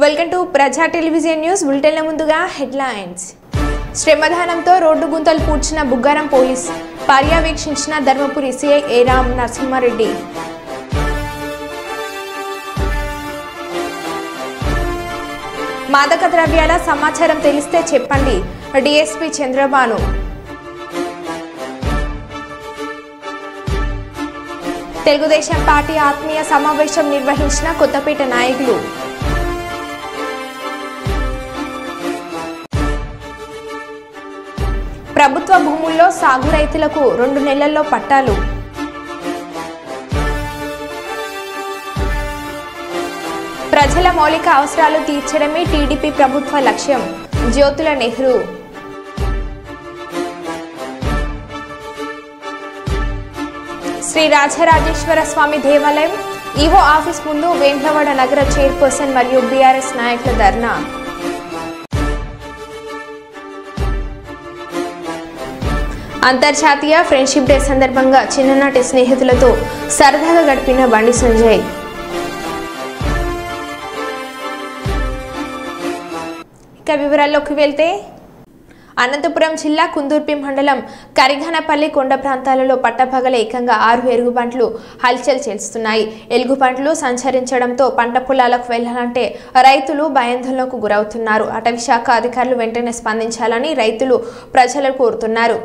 Welcome to ప్రజా television news బులెటిన్ల ముందుగా headlines. శ్రమదానంతో road గుంతలు పూడ్చిన బుగ్గారం పోలీస్ పర్యవేక్షించిన ధర్మపురి సిఐ ఏ రామ్ నరసింహారెడ్డి. మాదక ద్రవ్యాల సమాచారం తెలిస్తే చెప్పండి డిఎస్పీ చంద్రబాను. తెలుగుదేశం పార్టీ ఆత్మీయ సమావేశం నిర్వహించిన కొత్తపేట నాయకులు. ప్రభుత్వ భూముల్లో సాగు రైతులకు 2 నెలల్లో పట్టాలు. ప్రజల మౌలిక అవసరాలు తీర్చడమే టీడీపీ ప్రభుత్వ లక్ష్యం జ్యోతుల నెహ్రూ. శ్రీ రాజరాజేశ్వర స్వామి దేవాలయం ఈవో ఆఫీస్ ముందు వేంద్రవాడ నగర చైర్పర్సన్ మరియు బీఆర్ఎస్ నాయకుల ధర్నా. అంతర్జాతీయ ఫ్రెండ్షిప్ డే సందర్భంగా చిన్ననాటి స్నేహితులతో సరదాగా గడిపిన బండి సంజయ్. ఇక వివరాల్లోకి వెళ్తే అనంతపురం జిల్లా కుందుర్పి మండలం కరిఘనపల్లి కొండ ప్రాంతాలలో పట్టపగల ఏకంగా 6 ఎలుగుబంట్లు హల్చల్ చేస్తున్నాయి. ఎలుగుబంట్లు సంచరించడంతో పంట పొలాలకు వెళ్లాలంటే రైతులు భయాందోళనకు గురవుతున్నారు. అటవీ శాఖ అధికారులు వెంటనే స్పందించాలని రైతులు ప్రజలు కోరుతున్నారు.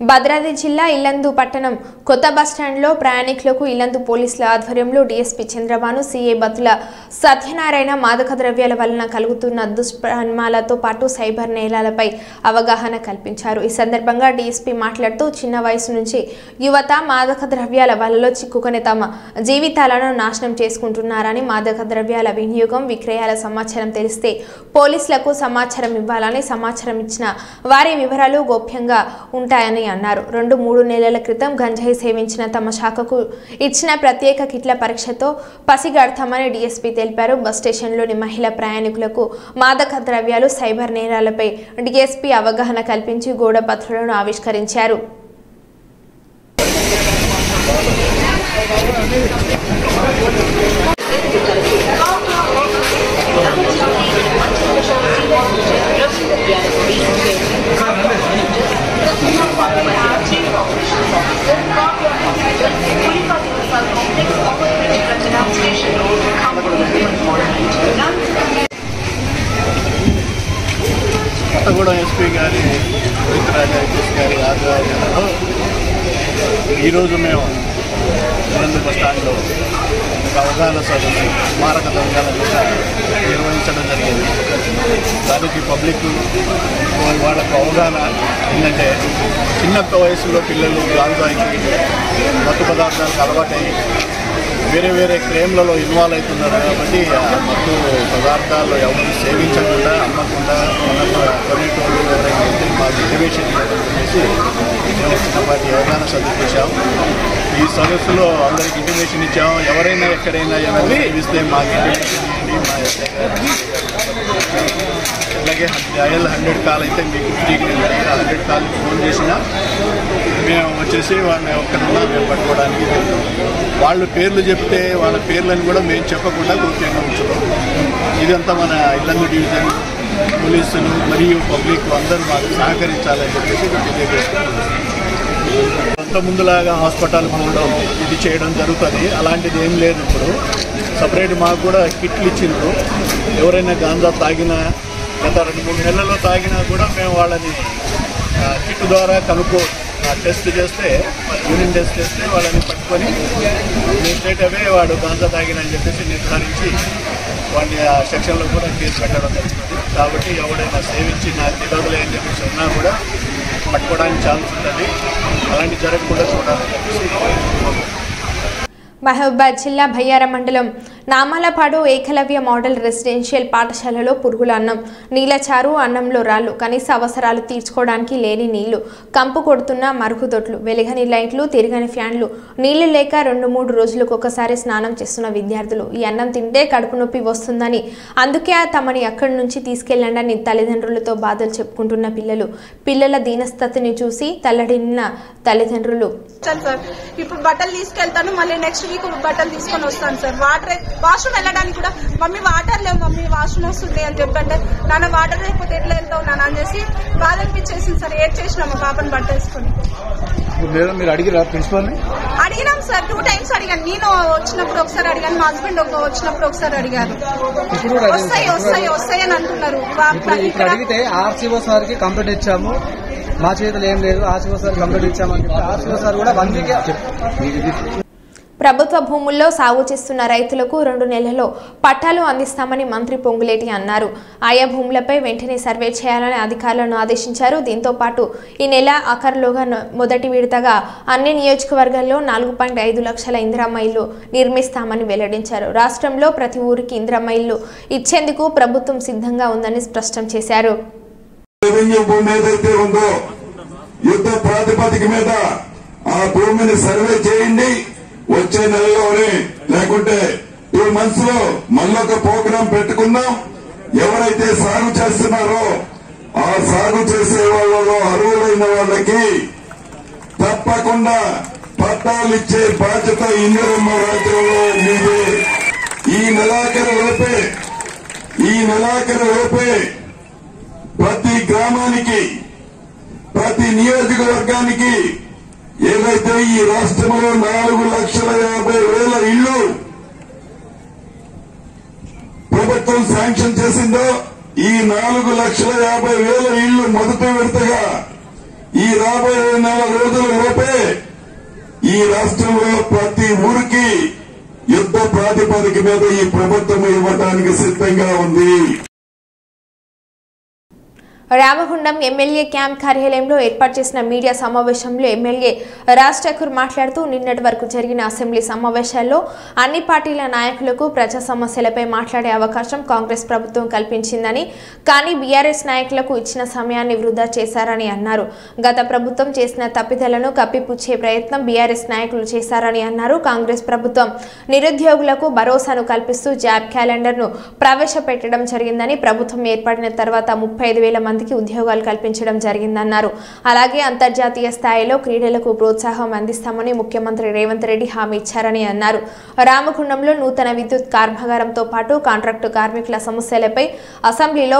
భద్రాద్రి జిల్లా ఇల్లందు పట్టణం కొత్త బస్టాండ్లో ప్రయాణికులకు ఇల్లందు పోలీసుల ఆధ్వర్యంలో డీఎస్పీ చంద్రబాను, సిఐ బతుల సత్యనారాయణ మాదక ద్రవ్యాల వలన కలుగుతున్న దుష్పరిణామాలతో పాటు సైబర్ నేరాలపై అవగాహన కల్పించారు. ఈ సందర్భంగా డీఎస్పీ మాట్లాడుతూ చిన్న వయసు నుంచి యువత మాదక ద్రవ్యాల వలలో చిక్కుకొని తమ జీవితాలను నాశనం చేసుకుంటున్నారని, మాదక ద్రవ్యాల వినియోగం విక్రయాల సమాచారం తెలిస్తే పోలీసులకు సమాచారం ఇవ్వాలని, సమాచారం ఇచ్చిన వారి వివరాలు గోప్యంగా ఉంటాయని అన్నారు. 2-3 నెలల క్రితం గంజాయి సేవించిన తమ శాఖకు ఇచ్చిన ప్రత్యేక కిట్ల పరీక్షతో పసిగడతామని డీఎస్పీ తెలిపారు. బస్ స్టేషన్లోని మహిళా ప్రయాణికులకు మాదక ద్రవ్యాలు, సైబర్ నేరాలపై డీఎస్పీ అవగాహన కల్పించి గోడ పత్రాలను ఆవిష్కరించారు. కొత్తగూడెం ఎస్పీ గారి రాజరాజేశ్వర గారి ఆధ్వర్యంలో ఈరోజు మేము ఇల్లందు బస్టాండ్లో ఒక అవగాహన సదస్సు మారక ద్రవ్యాల మీద నిర్వహించడం జరిగింది. దానికి పబ్లిక్ వాళ్ళకు అవగాహన ఏంటంటే చిన్న వయసులో పిల్లలు గాంజాయికి మత్తు పదార్థాలకు అలవాటయ్యి వేరే క్రైమ్లలో ఇన్వాల్వ్ అవుతున్నారు. కాబట్టి ఆ మత్తు పదార్థాలు ఎవరు సేవించకుండా, అమ్మకుండా కొనేటోళ్ళు ఎవరైనా అయితే మాకు ఇంటిమేషన్ చెప్పేసి మేము చిన్నపాటి అవగాహన సదస్సు చేశాం. ఈ సదస్సులో అందరికి ఇంటిమేషన్ ఇచ్చాం. ఎవరైనా ఎక్కడైనా ఏమైనా ఇస్తే మాకు ఇంటిమేషన్ ఇవ్వండి. అలాగే డయల్ 100 కాల్ అయితే మీకు ఫ్రీగా 100 కాల్ ఫోన్ చేసినా మేము వచ్చేసి వాళ్ళని ఎక్కడున్నా మేము పట్టుకోవడానికి వెళ్తాం. వాళ్ళు పేర్లు చెప్తే వాళ్ళ పేర్లను కూడా మేము చెప్పకుండా గోప్యంగా ఉంచుతాం. ఇదంతా మన ఇల్లందు డివిజన్ పోలీసులు మరియు పబ్లిక్ అందరూ మాకు సహకరించాలని చెప్పేసి తెలియజేస్తున్నాం. అంత ముందులాగా హాస్పిటల్ పోవడం ఇది చేయడం జరుగుతుంది. అలాంటిది ఏం లేదు. ఇప్పుడు సపరేట్ మాకు కూడా కిట్లు ఇచ్చిండ్రు. ఎవరైనా గాంజా తాగినా గత 2-3 నెలల్లో తాగినా కూడా మేము వాళ్ళని కిట్ ద్వారా టెస్ట్ చేస్తే, యూరిన్ టెస్ట్ చేస్తే వాళ్ళని పట్టుకొని స్ట్రైట్ అవే వాడు గాంజా తాగినని చెప్పేసి నిర్ధారించి వాడిని ఆ సెక్షన్లో కూడా కేసు పెట్టడం జరుగుతుంది. కాబట్టి ఎవడైనా సేవించి నాకు తెలియదులే అని చెప్పేసి ఉన్నా కూడా పట్టుకోవడానికి ఛాన్స్ ఉంటుంది. అలాంటి జరగకుండా చూడాలని చెప్పేసి మహబూబాబాద్ జిల్లా బయ్యారం మండలం నామలపాడు ఏకలవ్య మోడల్ రెసిడెన్షియల్ పాఠశాలలో పురుగుల అన్నం, నీలచారు, అన్నంలో రాళ్లు, కనీస అవసరాలు తీర్చుకోవడానికి లేని నీళ్లు, కంపు కొడుతున్న మరుగుదొడ్లు, వెలిగని లైట్లు, తిరగని ఫ్యాన్లు, నీళ్లు లేక 2-3 రోజులకు ఒకసారి స్నానం చేస్తున్న విద్యార్థులు. ఈ అన్నం తింటే కడుపు నొప్పి వస్తుందని, అందుకే తమని అక్కడి నుంచి తీసుకెళ్లండి తల్లిదండ్రులతో బాధలు చెప్పుకుంటున్న పిల్లల దీనస్థితిని చూసి తల్లడిన్న తల్లిదండ్రులు. ఇప్పుడు బట్టలు తీసుకెళ్తాను, మళ్ళీ నెక్స్ట్ వీక్ బట్టలు తీసుకొని వస్తాను సార్. వాష్రూమ్ వెళ్ళడానికి కూడా మమ్మీ వాటర్ లేవు, మమ్మీ వాష్రూమ్ వస్తుంది అని చెప్పంటే నాన్న వాటర్ లేకపోతే ఎట్లా వెళ్తావు నాన్న అని చేసి బాధ అనిపించేసింది సార్. ఏడ్ చేసినాం మా పాపని బట్ట వేసుకుని. మీరు అడిగిరా ప్రిన్సిపల్? అడిగినాం సార్, 2 times అడిగాను. నేను వచ్చినప్పుడు ఒకసారి అడిగాను, మా హస్బెండ్ వచ్చినప్పుడు ఒకసారి అడిగాను. వస్తాయి అని అంటున్నారు. అడిగితే ఆర్సీఓ సార్ కి కంప్లైంట్ ఇచ్చాము, మా చేతులు ఏం లేదు, ఆర్సీఓ సార్ కంప్లైంట్ ఇచ్చామని చెప్పి ఆర్సీఓ సార్ కూడా 1 week ప్రభుత్వ భూముల్లో సాగు చేస్తున్న రైతులకు 2 నెలల్లో పట్టాలు అందిస్తామని మంత్రి పొంగులేటి అన్నారు. ఆయా భూములపై వెంటనే సర్వే చేయాలని అధికారులను ఆదేశించారు. దీంతో పాటు ఈ నెల ఆఖరులోగా మొదటి విడతగా అన్ని నియోజకవర్గాల్లో 4.5 లక్షల ఇందిరమ్మ ఇళ్లు నిర్మిస్తామని వెల్లడించారు. రాష్ట్రంలో ప్రతి ఊరికి ఇందిరమ్మ ఇళ్లు ఇచ్చేందుకు ప్రభుత్వం సిద్ధంగా ఉందని స్పష్టం చేశారు. యుద్ధ ప్రాతిపదిక మీద ఆ భూమిని సర్వే చేయండి, వచ్చే నెలలోనే లేకుంటే 2 months లో మళ్ళొక ప్రోగ్రాం పెట్టుకుందాం. ఎవరైతే సాగు చేస్తున్నారో ఆ సాగు చేసే వాళ్ళలో అర్హులైన వాళ్ళకి తప్పకుండా పట్టాలు ఇచ్చే బాధ్యత ఇందిరమ్మ రాజ్యంలో మీదే. ఈ నెలాఖరు లోపే ప్రతి గ్రామానికి, ప్రతి నియోజకవర్గానికి ఏదైతే ఈ రాష్ట్రంలో 4,50,000 ఇళ్లు ప్రభుత్వం శాంక్షన్ చేసిందో, ఈ 4,50,000 ఇళ్లు మొదటి విడతగా ఈ రాబోయే 4 రోజుల లోపే ఈ రాష్ట్రంలో ప్రతి ఊరికి యుద్ధ ప్రాతిపదిక మీద ఈ ప్రభుత్వం ఇవ్వడానికి సిద్ధంగా ఉంది. రామగుండం ఎమ్మెల్యే క్యాంప్ కార్యాలయంలో ఏర్పాటు చేసిన మీడియా సమావేశంలో ఎమ్మెల్యే రాజ్ ఠాకూర్ మాట్లాడుతూ నిన్నటి వరకు జరిగిన అసెంబ్లీ సమావేశాల్లో అన్ని పార్టీల నాయకులకు ప్రజా సమస్యలపై మాట్లాడే అవకాశం కాంగ్రెస్ ప్రభుత్వం కల్పించిందని, కానీ బీఆర్ఎస్ నాయకులకు ఇచ్చిన సమయాన్ని వృధా చేశారని అన్నారు. గత ప్రభుత్వం చేసిన తప్పిదాలను కప్పిపుచ్చే ప్రయత్నం బీఆర్ఎస్ నాయకులు చేశారని అన్నారు. కాంగ్రెస్ ప్రభుత్వం నిరుద్యోగులకు భరోసాను కల్పిస్తూ జాబ్ క్యాలెండర్ను ప్రవేశపెట్టడం జరిగిందని, ప్రభుత్వం ఏర్పడిన తర్వాత 35,000 మందికి ఉద్యోగాలు కల్పించడం జరిగిందన్నారు. అలాగే అంతర్జాతీయ స్థాయిలో క్రీడలకు ప్రోత్సాహం అందిస్తామని ముఖ్యమంత్రి రేవంత్ రెడ్డి హామీ ఇచ్చారని అన్నారు. రామగుండంలో నూతన విద్యుత్ కర్మాగారంతో పాటు కాంట్రాక్టు కార్మికుల సమస్యలపై అసెంబ్లీలో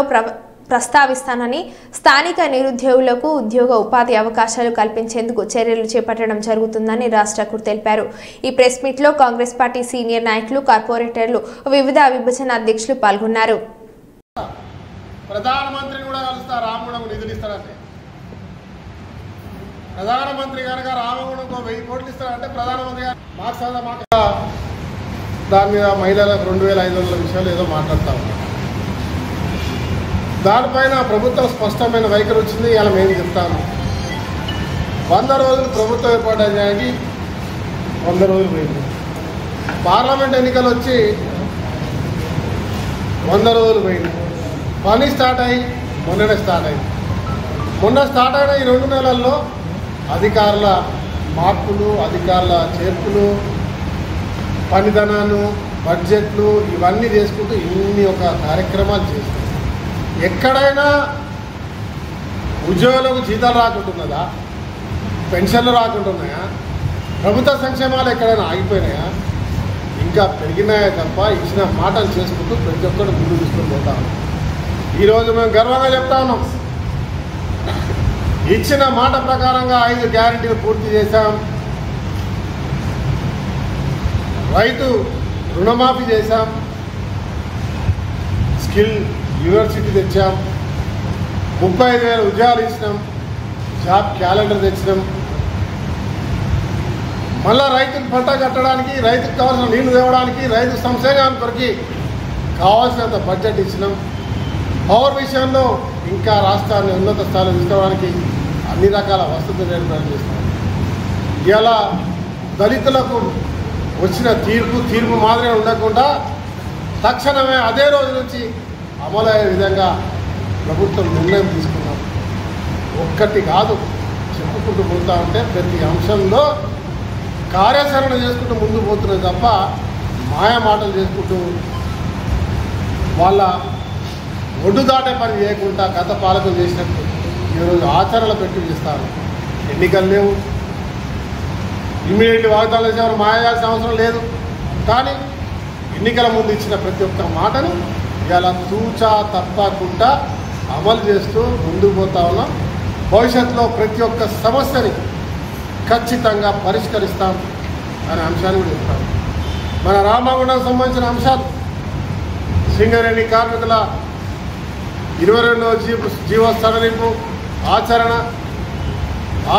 ప్రస్తావిస్తానని, స్థానిక నిరుద్యోగులకు ఉద్యోగ ఉపాధి అవకాశాలు కల్పించేందుకు చర్యలు చేపట్టడం జరుగుతుందని రాజ్ ఠాకూర్ తెలిపారు. ఈ ప్రెస్ మీట్లో కాంగ్రెస్ పార్టీ సీనియర్ నాయకులు, కార్పొరేటర్లు, వివిధ విభజన అధ్యక్షులు పాల్గొన్నారు. ప్రధానమంత్రిని కూడా కలుస్తా, రామగుండం నిధులు ఇస్తారంటే ప్రధానమంత్రి కనుక రామగుండం 1000 కోట్లు ఇస్తారంటే ప్రధానమంత్రి గారు మాకు దాని మీద మహిళలకు 2,500 విషయాలు ఏదో మాట్లాడుతూ ఉన్నారు. దానిపైన ప్రభుత్వం స్పష్టమైన వైఖరి వచ్చింది. ఇలా మేము చెప్తాము, 100 రోజులు ప్రభుత్వం ఏర్పడడానికి 100 రోజులు పోయింది. పార్లమెంట్ ఎన్నికలు వచ్చి 100 రోజులు పోయింది. పని స్టార్ట్ అయ్యి మొన్న స్టార్ట్ అయిన ఈ 2 నెలల్లో అధికారుల మార్పులు, అధికారుల చేర్పులు, పనితనాలు, బడ్జెట్లు ఇవన్నీ చేసుకుంటూ ఇన్ని ఒక కార్యక్రమాలు చేస్తారు. ఎక్కడైనా ఉద్యోగులకు జీతాలు రాకుంటున్నదా? పెన్షన్లు రాకుంటున్నాయా? ప్రభుత్వ సంక్షేమాలు ఎక్కడైనా ఆగిపోయినాయా? ఇంకా పెరిగినాయా తప్ప ఇచ్చిన మాటలు చేసుకుంటూ ప్రతి ఒక్కరు ముందు తీసుకొని పోతాము. ఈరోజు మేము గర్వంగా చెప్తా ఉన్నాం, ఇచ్చిన మాట ప్రకారంగా 5 గ్యారెంటీలు పూర్తి చేశాం. రైతు రుణమాఫీ చేశాం, స్కిల్ యూనివర్సిటీ తెచ్చాం, 35,000 ఉద్యోగాలు ఇచ్చినాం, జాబ్ క్యాలెండర్ తెచ్చినాం. మళ్ళా రైతులు పంట కట్టడానికి, రైతుకు కావాల్సిన నీళ్లు తేవడానికి, రైతు సంక్షేమానికి కొరకు కావాల్సినంత బడ్జెట్ ఇచ్చినాం. పవర్ విషయంలో ఇంకా రాష్ట్రాన్ని ఉన్నత స్థాయిలో తీసుకోవడానికి అన్ని రకాల వసతులు ఏర్పాటు చేస్తున్నాం. ఇలా దళితులకు వచ్చిన తీర్పు మాదిరిగా ఉండకుండా తక్షణమే అదే రోజు నుంచి అమలయ్యే విధంగా ప్రభుత్వం నిర్ణయం తీసుకున్నాం. ఒక్కటి కాదు, చెప్పుకుంటూ పోతా ఉంటే ప్రతి అంశంలో కార్యాచరణ చేసుకుంటూ ముందు పోతున్నది తప్ప మాయా మాటలు చేసుకుంటూ వాళ్ళ ఒడ్డు దాటే పని చేయకుండా గత పాలకులు చేసినట్టు ఈరోజు ఆచరణ పెట్టి చేస్తారు. ఎన్నికలు లేవు, ఇమ్మీడియట్లీ వాగ్దానాలు చేసేవారు మాయ చేయాల్సిన అవసరం లేదు. కానీ ఎన్నికల ముందు ఇచ్చిన ప్రతి ఒక్క మాటను ఇలా తూచా తప్పకుండా అమలు చేస్తూ ముందుకు పోతా ఉన్నాం. భవిష్యత్తులో ప్రతి ఒక్క సమస్యని ఖచ్చితంగా పరిష్కరిస్తాం అనే అంశాన్ని కూడా చెప్తాం. మన రామగుండం సంబంధించిన అంశాలు, సింగరేణి కార్మికుల 22వ జీవో సడలింపు ఆచరణ,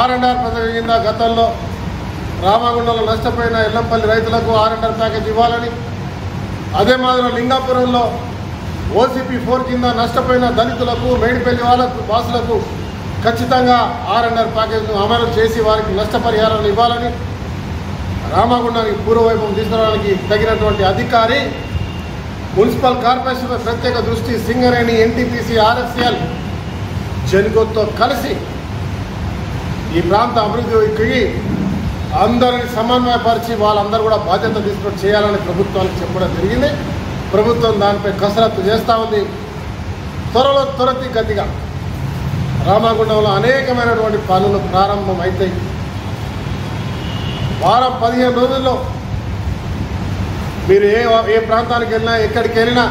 R&R పథకం కింద గతంలో రామగుండంలో నష్టపోయిన ఎల్లంపల్లి రైతులకు R&R ప్యాకేజ్ ఇవ్వాలని, అదే మాదిరిగా లింగాపురంలో OCP 4 కింద నష్టపోయిన దళితులకు, మేడిపల్లి వాళ్ళకు, వాసులకు ఖచ్చితంగా R&R ప్యాకేజ్ను అమలు చేసి వారికి నష్టపరిహారాలు ఇవ్వాలని, రామగుండానికి పూర్వవైభవం తీసుకురావడానికి తగినటువంటి అధికారి, మున్సిపల్ కార్పొరేషన్ ప్రత్యేక దృష్టి, సింగరేణి, NTPC, RFCL, జెన్కోతో కలిసి ఈ ప్రాంత అభివృద్ధికి అందరిని సమన్వయపరిచి వాళ్ళందరూ కూడా బాధ్యత తీసుకొని చేయాలని ప్రభుత్వానికి చెప్పడం జరిగింది. ప్రభుత్వం దానిపై కసరత్తు చేస్తూ ఉంది. త్వరతిగతిగా రామగుండంలో అనేకమైనటువంటి పనులు ప్రారంభం అవుతాయి. వారం 15 రోజుల్లో మీరు ఏ ప్రాంతానికి వెళ్ళినా, ఎక్కడికి వెళ్ళినా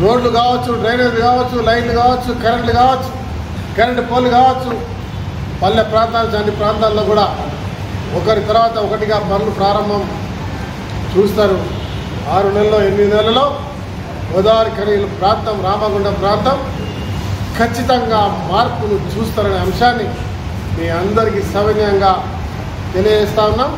రోడ్లు కావచ్చు, డ్రైనేజీలు కావచ్చు, లైన్లు కావచ్చు, కరెంట్లు కావచ్చు, కరెంటు పోల్లు కావచ్చు, పల్లె ప్రాంతాలు అన్ని ప్రాంతాల్లో కూడా ఒకరి తర్వాత ఒకటిగా పనులు ప్రారంభం చూస్తారు. 6 నెలల్లో 8 నెలల్లో గోదావరి ఖనీలు ప్రాంతం, రామగుండం ప్రాంతం ఖచ్చితంగా మార్పును చూస్తారనే అంశాన్ని మీ అందరికీ సవినయంగా తెలియజేస్తా ఉన్నాం.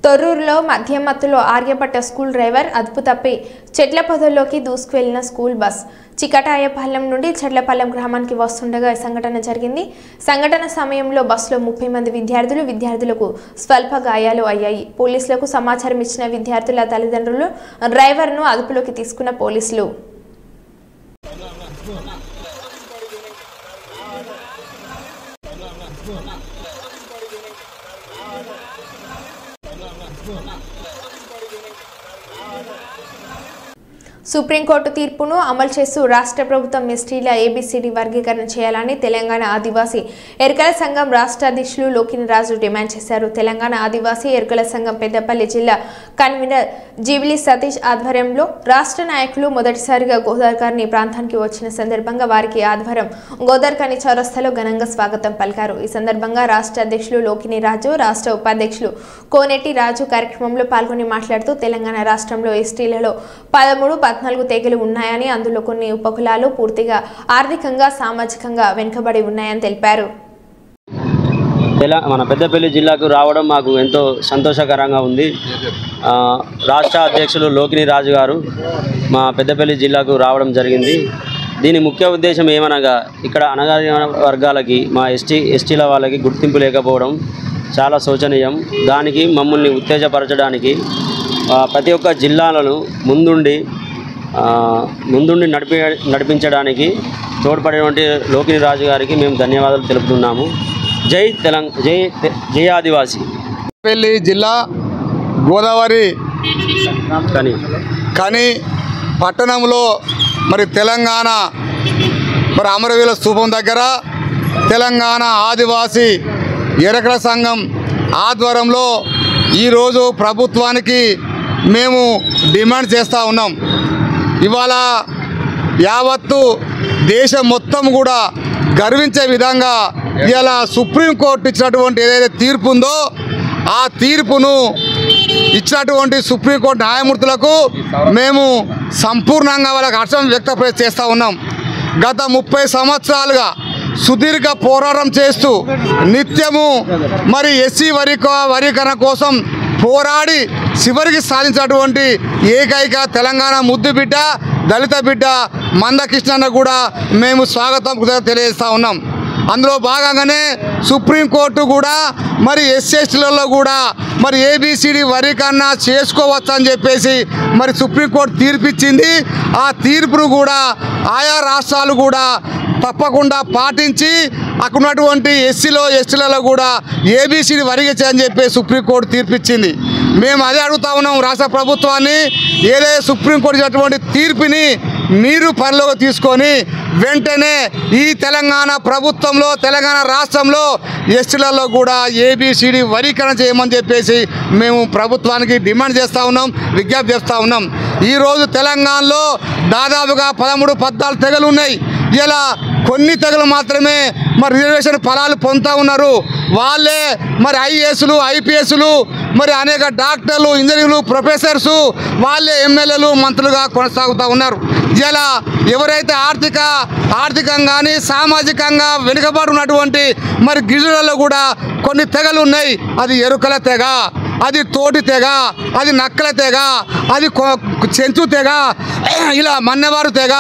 తొర్రూరులో మద్యం మత్తులో ఆర్యపట్ట స్కూల్ డ్రైవర్ అదుపు తప్పి చెట్ల పొదల్లోకి దూసుకువెళ్లిన స్కూల్ బస్ చికటాయపాలెం నుండి చెట్లపాలెం గ్రామానికి వస్తుండగా ఈ సంఘటన జరిగింది. సంఘటన సమయంలో బస్సులో 30 మంది విద్యార్థులకు స్వల్ప గాయాలు అయ్యాయి. పోలీసులకు సమాచారం ఇచ్చిన విద్యార్థుల తల్లిదండ్రులు డ్రైవర్ను అదుపులోకి తీసుకున్న పోలీసులు సుప్రీంకోర్టు తీర్పును అమలు చేస్తూ రాష్ట్ర ప్రభుత్వం ఎస్టీల ABCD వర్గీకరణ చేయాలని తెలంగాణ ఆదివాసీ ఎరుకల సంఘం రాష్ట్ర అధ్యక్షులు లోకిని రాజు డిమాండ్ చేశారు. తెలంగాణ ఆదివాసీ ఎరుకల సంఘం పెద్దపల్లి జిల్లా కన్వీనర్ జీవిలి సతీష్ ఆధ్వర్యంలో రాష్ట్ర నాయకులు మొదటిసారిగా గోదావరికని ప్రాంతానికి వచ్చిన సందర్భంగా వారికి ఆధ్వర్యం గోదావరికని చౌరస్తాలో ఘనంగా స్వాగతం పలికారు. ఈ సందర్భంగా రాష్ట్ర అధ్యక్షులు లోకిని రాజు, రాష్ట్ర ఉపాధ్యక్షులు కోనేటి రాజు కార్యక్రమంలో పాల్గొని మాట్లాడుతూ తెలంగాణ రాష్ట్రంలో ఎస్టీలలో 13-14 తెగలు ఉన్నాయని, అందులో కొన్ని ఉపకులాలు పూర్తిగా ఆర్థికంగా సామాజికంగా వెనుకబడి ఉన్నాయని తెలిపారు. మన పెద్దపల్లి జిల్లాకు రావడం మాకు ఎంతో సంతోషకరంగా ఉంది. రాష్ట్ర అధ్యక్షులు లోకిని రాజు గారు మా పెద్దపల్లి జిల్లాకు రావడం జరిగింది. దీని ముఖ్య ఉద్దేశం ఏమనగా ఇక్కడ అణగారిన వర్గాలకి, మా ఎస్టీల వాళ్ళకి గుర్తింపు లేకపోవడం చాలా శోచనీయం. దానికి మమ్మల్ని ఉత్తేజపరచడానికి ప్రతి ఒక్క జిల్లాలను ముందుండి నడిపించడానికి తోడ్పడేటువంటి లోకిని రాజు గారికి మేము ధన్యవాదాలు తెలుపుతున్నాము. జై ఆదివాసీ. పెళ్లి జిల్లా గోదావరి కానీ పట్టణంలో మరి తెలంగాణ అమరవీరుల స్తూపం దగ్గర తెలంగాణ ఆదివాసీ ఎరుకల సంఘం ఆధ్వర్యంలో ఈరోజు ప్రభుత్వానికి మేము డిమాండ్ చేస్తూ ఉన్నాం. ఇవాళ యావత్తు దేశం మొత్తం కూడా గర్వించే విధంగా ఇలా సుప్రీంకోర్టు ఇచ్చినటువంటి ఏదైతే తీర్పు ఉందో ఆ తీర్పును ఇచ్చినటువంటి సుప్రీంకోర్టు న్యాయమూర్తులకు మేము సంపూర్ణంగా వాళ్ళకి హర్షం వ్యక్తం చేస్తూ ఉన్నాం. గత 30 సంవత్సరాలుగా సుదీర్ఘ పోరాటం చేస్తూ నిత్యము మరి ఎస్సీ వర్గీకరణ కోసం పోరాడి చివరికి సాధించినటువంటి ఏకైక తెలంగాణ ముద్దు బిడ్డ, దళిత బిడ్డ మందకృష్ణన్న కూడా మేము స్వాగతం తెలియజేస్తూ ఉన్నాం. అందులో భాగంగానే సుప్రీంకోర్టు కూడా మరి ఎస్సీలలో కూడా మరి ఏబిసిడి వర్గీకరణ చేసుకోవచ్చు అని చెప్పేసి మరి సుప్రీంకోర్టు తీర్పిచ్చింది. ఆ తీర్పును కూడా ఆయా రాష్ట్రాలు కూడా తప్పకుండా పాటించి అక్కడ ఉన్నటువంటి ఎస్సీలలో కూడా ఏబిసిడి వర్గీకరణ చెప్పి సుప్రీంకోర్టు తీర్పిచ్చింది. మేము అదే అడుగుతా ఉన్నాం రాష్ట్ర ప్రభుత్వాన్ని, ఏదైతే సుప్రీంకోర్టు ఇచ్చినటువంటి తీర్పుని మీరు పరిలోకి తీసుకొని వెంటనే ఈ తెలంగాణ ప్రభుత్వంలో తెలంగాణ రాష్ట్రంలో ఎస్టీలలో కూడా ఏబిసిడి వర్గీకరణ చేయమని చెప్పేసి మేము ప్రభుత్వానికి డిమాండ్ చేస్తూ ఉన్నాం, విజ్ఞప్తి చేస్తూ ఉన్నాం. ఈరోజు తెలంగాణలో దాదాపుగా 13-14 తెగలు ఉన్నాయి. ఇలా కొన్ని తెగలు మాత్రమే మరి రిజర్వేషన్ ఫలాలు పొందుతూ ఉన్నారు. వాళ్ళే మరి ఐఏఎస్లు, ఐపీఎస్లు, మరి అనేక డాక్టర్లు, ఇంజనీర్లు, ప్రొఫెసర్సు వాళ్ళే ఎమ్మెల్యేలు, మంత్రులుగా కొనసాగుతూ ఉన్నారు. ఇలా ఎవరైతే ఆర్థికంగా కానీ సామాజికంగా వెనుకబడి ఉన్నటువంటి మరి గిరిజనులలో కూడా కొన్ని తెగలు ఉన్నాయి. అది ఎరుకల తెగ, అది తోటి తెగ, అది నక్కల తెగ, అది చెంచు తెగ, ఇలా మన్నెవారు తెగ,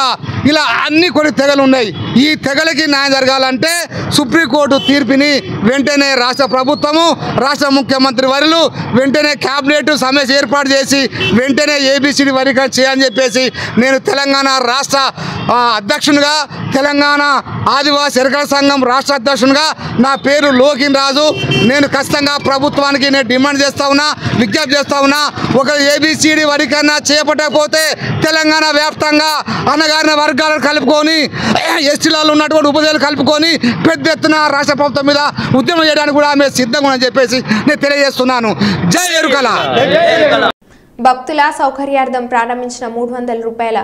ఇలా అన్ని కొన్ని తెగలు ఉన్నాయి. ఈ తెగలకి న్యాయం జరగాలంటే సుప్రీంకోర్టు తీర్పుని వెంటనే రాష్ట్ర ప్రభుత్వము, రాష్ట్ర ముఖ్యమంత్రి వర్యులు వెంటనే క్యాబినెట్ సమావేశం ఏర్పాటు చేసి వెంటనే ఏబిసిడి వర్గీకరణ చేయాలని చెప్పేసి నేను తెలంగాణ రాష్ట్ర అధ్యక్షునిగా, తెలంగాణ ఆదివాసీ ఎరకల సంఘం రాష్ట్ర అధ్యక్షునిగా నా పేరు లోకిన్ రాజు. నేను ఖచ్చితంగా ప్రభుత్వానికి నేను డిమాండ్ చేస్తా ఉన్నా, విజ్ఞప్తి చేస్తా ఉన్నా. ఒక ఏబిసిడి వర్గీకరణ చేపట్టకపోతే తెలంగాణ వ్యాప్తంగా అణగారిన వర్గాలను కలుపుకొని ఎస్టీలలో ఉన్నటువంటి ఉపజలు కలుపుకొని పెద్ద ఎత్తున రాష్ట్ర ప్రభుత్వం మీద ఉద్యమం చేయడానికి కూడా మేము సిద్ధంగా అని చెప్పేసి నేను తెలియజేస్తున్నాను. జై ఎరుకల. భక్తుల సౌకర్యార్థం ప్రారంభించిన 300 రూపాయల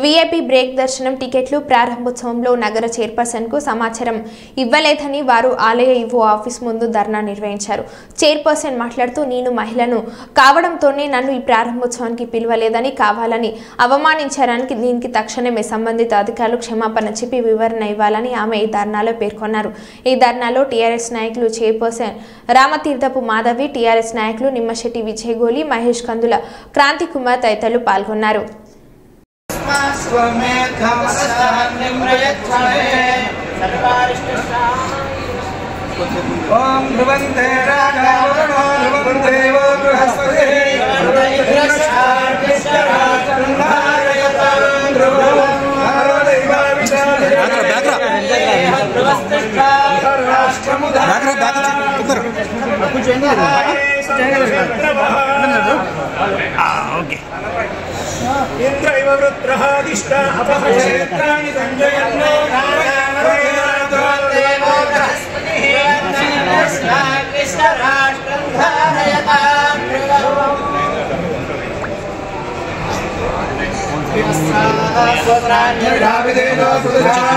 వీఐపీ బ్రేక్ దర్శనం టికెట్లు ప్రారంభోత్సవంలో నగర చైర్పర్సన్కు సమాచారం ఇవ్వలేదని వారు ఆలయ ఈవో ఆఫీస్ ముందు ధర్నా నిర్వహించారు. చైర్పర్సన్ మాట్లాడుతూ నేను మహిళను కావడంతోనే నన్ను ఈ ప్రారంభోత్సవానికి పిలవలేదని, కావాలని అవమానించారని, దీనికి తక్షణమే సంబంధిత అధికారులు క్షమాపణ చెప్పి వివరణ ఇవ్వాలని ఆమె ఈ ధర్నాలో పేర్కొన్నారు. ఈ ధర్నాలో టీఆర్ఎస్ నాయకులు చైర్పర్సన్ రామతీర్థపు మాధవి, టీఆర్ఎస్ నాయకులు నిమ్మశెట్టి విజయగోలి, మహేష్ కందుల, క్రాంతి కుమార్ తదితరులు పాల్గొన్నారు. ఇంద్రైవ వృత్రః దిష్టా అపహేత్రాణి సంజయన్నో దేవో బృహస్పతిః కృష్ణ రాష్ట్రం ధారయతాం స్వరాజ్ఞావిదేనో సుధాః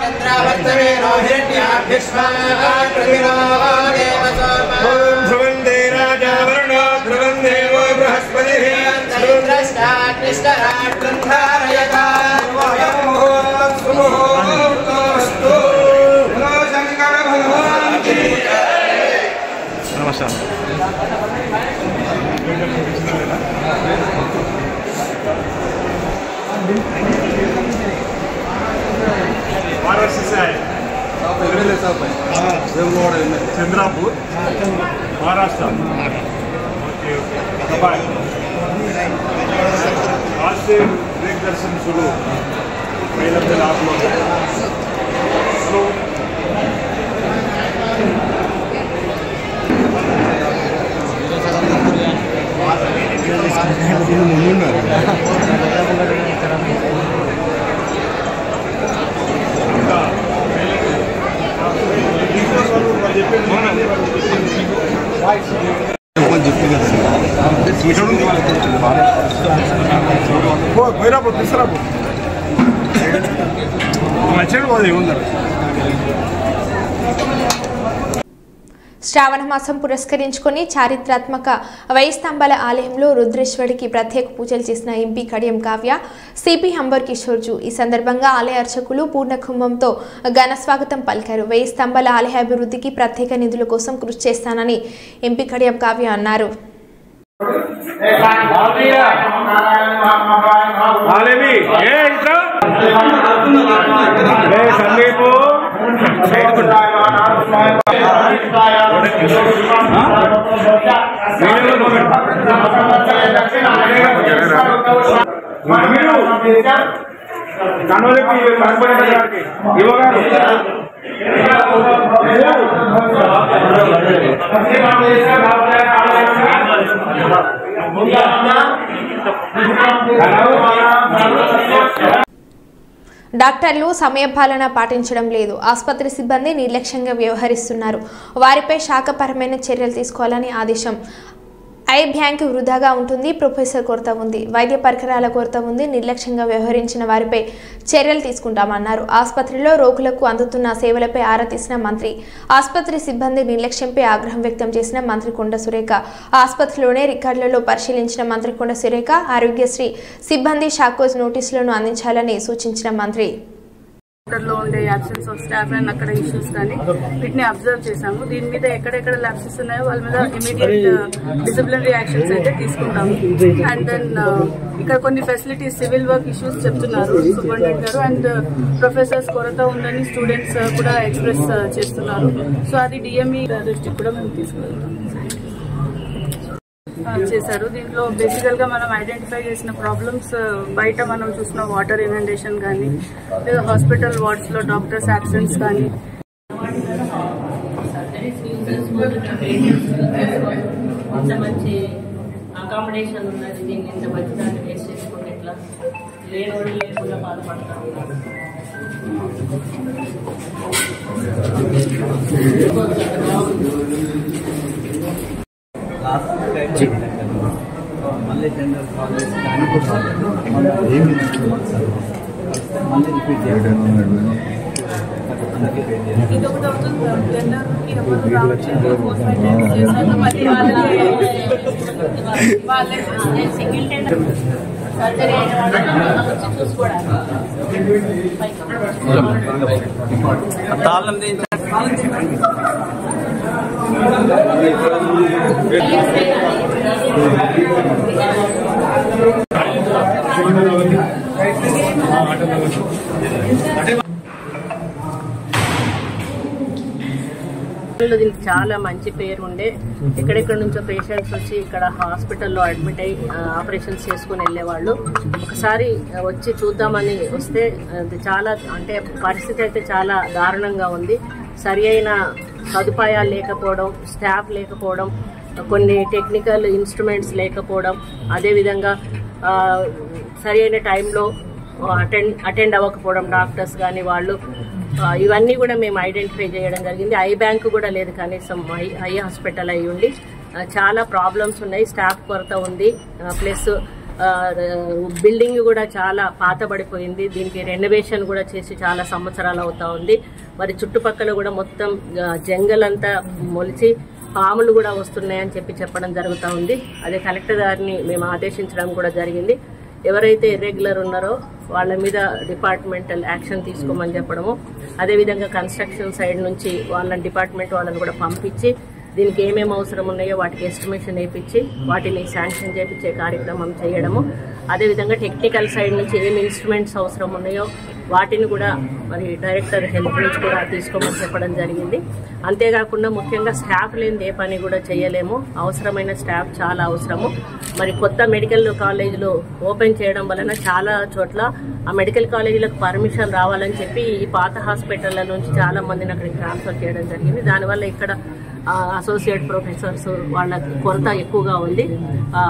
చంద్రావర్తమేనో హిరణ్యాభిష్మాకృతినో దేవసోమ ధ్రువందే రాజా వరుణో ధ్రువం దేవో బృహస్పతిః కృష్ణ రాష్ట్రం ధారయతాం సుముహూర్తోస్తు శంకర భగవాన్ కీ నమస్కారం. चंद्रापूर महाराष्ट्र आज से ब्रेक दर्शन शुरू पहले दिन आप लोग శ్రావణ మాసం పురస్కరించుకొని చారిత్రాత్మక 1000 స్తంభాల ఆలయంలో రుద్రేశ్వరికి ప్రత్యేక పూజలు చేసిన ఎంపీ కడియం కావ్య, సిపి అంబర్ కిషోర్జు. ఈ సందర్భంగా ఆలయ అర్చకులు పూర్ణ కుంభంతో ఘన స్వాగతం పలికారు. 1000 స్తంభాల ఆలయ అభివృద్ధికి ప్రత్యేక నిధుల కోసం కృషి చేస్తానని ఎంపీ కడియం కావ్య అన్నారు. డాక్టర్లు సమయపాలన పాటించడం లేదు. ఆసుపత్రి సిబ్బంది నిర్లక్ష్యంగా వ్యవహరిస్తున్నారు. వారిపై శాఖపరమైన చర్యలు తీసుకోవాలని ఆదేశం. ఐ బ్యాంక్ వృధాగా ఉంటుంది. ప్రొఫెసర్ కొరత ఉంది. వైద్య పరికరాల కొరత ఉంది. నిర్లక్ష్యంగా వ్యవహరించిన వారిపై చర్యలు తీసుకుంటామన్నారు. ఆసుపత్రిలో రోగులకు అందుతున్న సేవలపై ఆరా తీసిన మంత్రి. ఆసుపత్రి సిబ్బంది నిర్లక్ష్యంపై ఆగ్రహం వ్యక్తం చేసిన మంత్రి కొండ సురేఖ. ఆసుపత్రిలోనే రికార్డులలో పరిశీలించిన మంత్రి కొండ సురేఖ ఆరోగ్యశ్రీ సిబ్బంది షాకోజ్ నోటీసులను అందించాలని సూచించిన మంత్రి. లో ఉండే యాబ్సెన్స్ ఆఫ్ స్టాఫ్ అండ్ అక్కడ ఇష్యూస్ కానీ వీటిని అబ్జర్వ్ చేశాము. దీని మీద ఎక్కడెక్కడ ల్యాబ్సెస్ ఉన్నాయో వాళ్ళ మీద ఇమీడియట్ డిసిప్లినరీ యాక్షన్స్ అయితే తీసుకుంటాము. అండ్ దెన్ ఇక్కడ కొన్ని ఫెసిలిటీస్ సివిల్ వర్క్ ఇష్యూస్ చెప్తున్నారు సూపరింటెండెంట్ గారు. అండ్ ప్రొఫెసర్స్ కొరత ఉందని స్టూడెంట్స్ కూడా ఎక్స్ప్రెస్ చేస్తున్నారు. సో అది డిఎంఈ దృష్టికి కూడా మేము తీసుకెళ్తాం చేశారు. దీంట్లో బేసికల్ గా మనం ఐడెంటిఫై చేసిన ప్రాబ్లమ్స్ బయట మనం చూసిన వాటర్ ఇనండేషన్ కానీ లేదా హాస్పిటల్ వార్డ్స్ లో డాక్టర్స్ అబ్సెన్స్ కానీ మంచి అకామిడేషన్ ఉన్నది. దీన్ని ఇంత మంచి దాన్ని వేస్ట్ చేసుకుంటే ఎట్లా లేని లేకుండా బాధపడతా ఉన్నారు. మళ్ళీ టెండర్ కాలేజ్ ఏమి మళ్ళీ రిపీట్ చేయడం ఇది ఒకటి అవుతుంది. టెండర్కి ఎవరు రావట్లేదు. 4-5 టైమ్స్ చేశాక మళ్ళీ వాళ్ళే సింగిల్ టెండర్ సర్జరీ అయిన వాళ్ళని చూసుకోవడానికి దీనికి చాలా మంచి పేరు ఉండే. ఎక్కడెక్కడ నుంచో పేషెంట్స్ వచ్చి ఇక్కడ హాస్పిటల్లో అడ్మిట్ అయ్యి ఆపరేషన్స్ చేసుకుని వెళ్ళేవాళ్ళు. ఒకసారి వచ్చి చూద్దామని వస్తే చాలా అంటే పరిస్థితి అయితే చాలా దారుణంగా ఉంది. సరి అయిన సదుపాయాలు లేకపోవడం, స్టాఫ్ లేకపోవడం, కొన్ని టెక్నికల్ ఇన్స్ట్రుమెంట్స్ లేకపోవడం, అదేవిధంగా సరి అయిన టైంలో అటెండ్ అవ్వకపోవడం డాక్టర్స్ కానీ వాళ్ళు, ఇవన్నీ కూడా మేము ఐడెంటిఫై చేయడం జరిగింది. ఐ బ్యాంక్ కూడా లేదు, కనీసం ఐ హాస్పిటల్ అయి ఉండి చాలా ప్రాబ్లమ్స్ ఉన్నాయి. స్టాఫ్ కొరత ఉంది. ప్లస్ బిల్డింగ్ కూడా చాలా పాతబడిపోయింది. దీనికి రెనోవేషన్ కూడా చేసి చాలా సంవత్సరాలు అవుతా ఉంది. మరి చుట్టుపక్కల కూడా మొత్తం జంగల్ అంతా మొలిచి పాములు కూడా వస్తున్నాయని చెప్పడం జరుగుతూ ఉంది. అదే కలెక్టర్ గారిని మేము ఆదేశించడం కూడా జరిగింది. ఎవరైతే ఇర్రెగ్యులర్ ఉన్నారో వాళ్ళ మీద డిపార్ట్మెంటల్ యాక్షన్ తీసుకోమని చెప్పడము, అదేవిధంగా కన్స్ట్రక్షన్ సైడ్ నుంచి వాళ్ళ డిపార్ట్మెంట్ వాళ్ళని కూడా పంపించి దీనికి ఏమేమి అవసరం ఉన్నాయో వాటికి ఎస్టిమేషన్ వేయించి వాటిని శాంక్షన్ చేయించే కార్యక్రమం చేయడము, అదేవిధంగా టెక్నికల్ సైడ్ నుంచి ఏమి ఇన్స్ట్రుమెంట్స్ అవసరం ఉన్నాయో వాటిని కూడా మరి డైరెక్టర్ హెల్త్ నుంచి కూడా తీసుకోమని చెప్పడం జరిగింది. అంతేకాకుండా ముఖ్యంగా స్టాఫ్ లేని ఏ పని కూడా చేయలేము. అవసరమైన స్టాఫ్ చాలా అవసరము. మరి కొత్త మెడికల్ కాలేజీలు ఓపెన్ చేయడం వలన చాలా చోట్ల ఆ మెడికల్ కాలేజీలకు పర్మిషన్ రావాలని చెప్పి ఈ పాత హాస్పిటళ్ల నుంచి చాలా మందిని అక్కడికి ట్రాన్స్ఫర్ చేయడం జరిగింది. దానివల్ల ఇక్కడ అసోసియేట్ ప్రొఫెసర్స్ వాళ్ళ కొరత ఎక్కువగా ఉంది.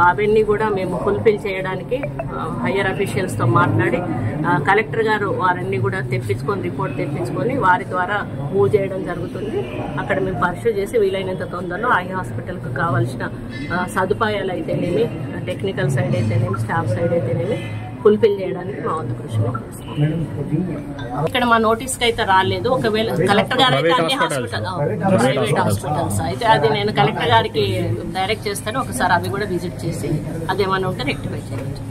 అవన్నీ కూడా మేము ఫుల్ఫిల్ చేయడానికి హయ్యర్ అఫీషియల్స్తో మాట్లాడి కలెక్టర్ గారు వారన్నీ కూడా తెప్పించుకొని రిపోర్ట్ తెప్పించుకొని వారి ద్వారా మూవ్ చేయడం జరుగుతుంది. అక్కడ మేము పరిశీలి చేసి వీలైనంత తొందరలో ఐ హాస్పిటల్కు కావాల్సిన సదుపాయాలు అయితేనేమి, టెక్నికల్ సైడ్ అయితేనేమి, స్టాఫ్ సైడ్ అయితేనేమి ఫుల్ఫిల్ చేయడానికి మా వంతు కృషి చేస్తాం. ఇక్కడ మా నోటీస్కి అయితే రాలేదు. ఒకవేళ కలెక్టర్ గారు అయితే అన్ని హాస్పిటల్ ప్రైవేట్ హాస్పిటల్స్ అయితే అది నేను కలెక్టర్ గారికి డైరెక్ట్ చేస్తాను. ఒకసారి అవి కూడా విజిట్ చేసి అదేమన్నా ఉంటే రెక్టిఫై చేయవచ్చు.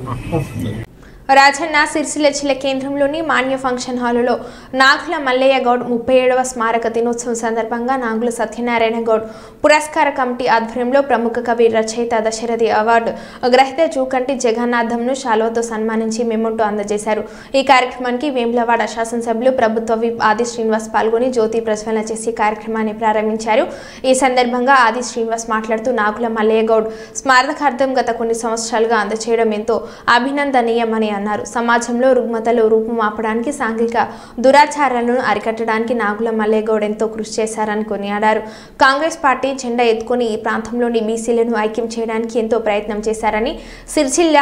రాజన్న సిరిసిల్ల జిల్లా కేంద్రంలోని మాన్య ఫంక్షన్ హాలులో నాగుల మల్లయ్య గౌడ్ 37వ స్మారక దినోత్సవం సందర్భంగా నాగుల సత్యనారాయణ గౌడ్ పురస్కార కమిటీ ఆధ్వర్యంలో ప్రముఖ కవి రచయిత దశరథి అవార్డు గ్రహీత జూకంటి జగన్నాథంను శాలువతో సన్మానించి మెమోంటో అందజేశారు. ఈ కార్యక్రమానికి వేములవాడ శాసనసభ్యులు ప్రభుత్వ విప్ ఆది శ్రీనివాస్ పాల్గొని జ్యోతి ప్రజ్వలన చేసి కార్యక్రమాన్ని ప్రారంభించారు. ఈ సందర్భంగా ఆది శ్రీనివాస్ మాట్లాడుతూ నాగుల మల్లయ్య గౌడ్ స్మారకార్థం గత కొన్ని సంవత్సరాలుగా అందజేయడం ఎంతో అభినందనీయమని అన్నారు. సమాజంలో రుగ్మతలు రూపుమాపడానికి సాంఘిక దురాచారాలను అరికట్టడానికి నాగుల మల్లయ్య గౌడ్ ఎంతో కృషి చేశారని కొనియాడారు. కాంగ్రెస్ పార్టీ జెండా ఎత్తుకొని ఈ ప్రాంతంలోని బీసీలను ఐక్యం చేయడానికి ఎంతో ప్రయత్నం చేశారని సిరిసిల్ల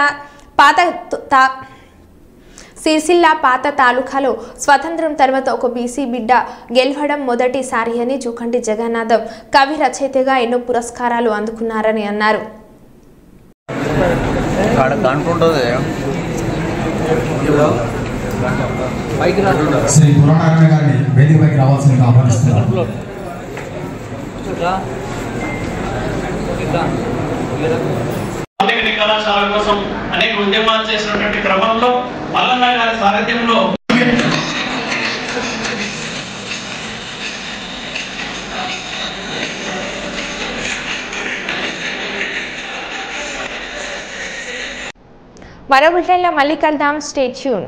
పాత తాలూకాలో స్వతంత్రం తర్వాత ఒక బీసీ బిడ్డ గెలవడం మొదటిసారి అని జూకంటి జగన్నాథం కవి రచయితగా ఎన్నో పురస్కారాలు అందుకున్నారని అన్నారు. శ్రీ పురాణారాయణ గారిని వేదికపైకి రావాల్సిందిగా ఆహ్వానిస్తున్నారు. కళాశాల కోసం అనేక ఉద్యమాలు చేసినటువంటి క్రమంలో మల్లన్న గారి సారథ్యంలో మరో బులెటిన్లో మళ్ళీ కలుద్దాం. Stay tune.